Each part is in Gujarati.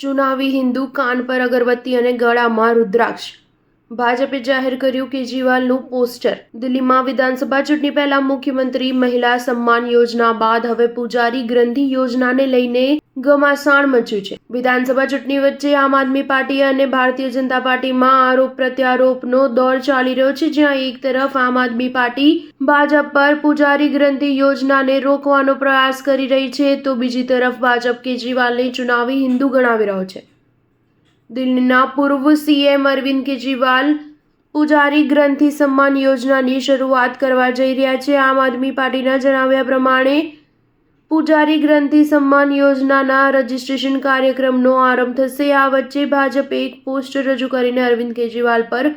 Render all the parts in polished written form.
ચુનાવી હિન્દુ કાન પર અગરબત્તી અને ગળામાં રુદ્રાક્ષ. ભાજપે જાહેર કર્યું કેજરીવાલનું પોસ્ટર. દિલ્હીમાં વિધાનસભા ચૂંટણી પહેલા મુખ્યમંત્રી મહિલા સન્માન યોજના બાદ હવે પૂજારી ગ્રંથિ યોજનાને લઈને ઘમાસાણ મચ્યું છે. વિધાનસભા ચૂંટણી વચ્ચે આમ આદમી પાર્ટી અને ભારતીય જનતા પાર્ટીમાં આરોપ પ્રત્યારોપનો દોર ચાલી રહ્યો છે, જ્યાં એક તરફ આમ આદમી પાર્ટી ભાજપ પર પૂજારી ગ્રંથિ યોજનાને રોકવાનો પ્રયાસ કરી રહી છે, તો બીજી તરફ ભાજપ કેજરીવાલને ચુનાવી હિન્દુ ગણાવી રહ્યો છે. દિલ્હીના પૂર્વ સીએમ અરવિંદ કેજરીવાલ પૂજારી ગ્રંથિ સન્માન યોજનાની શરૂઆત કરવા જઈ રહ્યા છે. આમ આદમી પાર્ટીના જણાવ્યા પ્રમાણે પૂજારી ગ્રંથિ સન્માન યોજનાના રજીસ્ટ્રેશન કાર્યક્રમનો આરંભ થશે. આ વચ્ચે ભાજપે એક પોસ્ટર રજૂ કરીને અરવિંદ કેજરીવાલ પર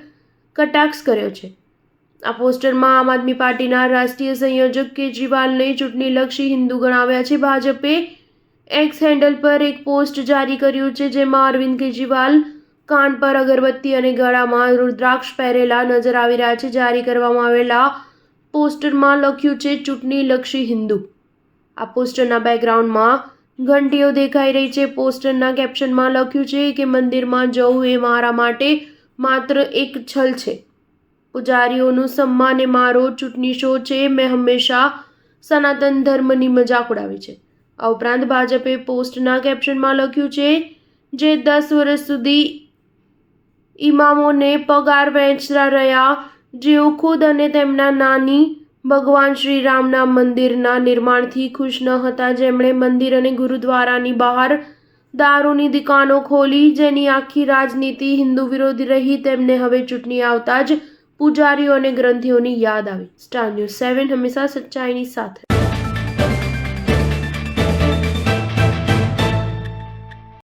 કટાક્ષ કર્યો છે. આ પોસ્ટરમાં આમ આદમી પાર્ટીના રાષ્ટ્રીય સંયોજક કેજરીવાલને ચૂંટણીલક્ષી હિન્દુ ગણાવ્યા છે. ભાજપે એક્સ હેન્ડલ પર એક પોસ્ટ જારી કર્યું છે, જેમાં અરવિંદ કેજરીવાલ કાન પર અગરબત્તી અને ગળામાં રુદ્રાક્ષ પહેરેલા નજર આવી રહ્યા છે. જારી કરવામાં આવેલા પોસ્ટરમાં લખ્યું છે ચૂંટણીલક્ષી હિન્દુ. આ પોસ્ટરના બેકગ્રાઉન્ડમાં ઘંટીઓ દેખાઈ રહી છે. પોસ્ટરના કેપ્શનમાં લખ્યું છે કે મંદિરમાં જવું એ મારા માટે માત્ર એક છલ છે. પૂજારીઓનું સન્માન એ મારો ચૂંટણી શો છે. મેં હંમેશા સનાતન ધર્મની મજાક ઉડાવી છે. આ ઉપરાંત ભાજપે પોસ્ટના કેપ્શનમાં લખ્યું છે જે 10 વર્ષ સુધી ઇમામોને પગાર વહેંચતા રહ્યા, જેઓ ખુદ અને તેમના નાની ભગવાન શ્રી રામના મંદિરના નિર્માણથી ખુશ ન હતા, જેમણે મંદિર અને ગુરુદ્વારાની બહાર દારૂની દુકાનો ખોલી, જેની આખી રાજનીતિ હિન્દુ વિરોધી રહી, તેમને હવે ચૂંટણી આવતા જ પૂજારીઓ અને ગ્રંથિઓની યાદ આવી. સ્ટાર ન્યૂઝ 7 હંમેશા સચ્ચાઈની સાથે.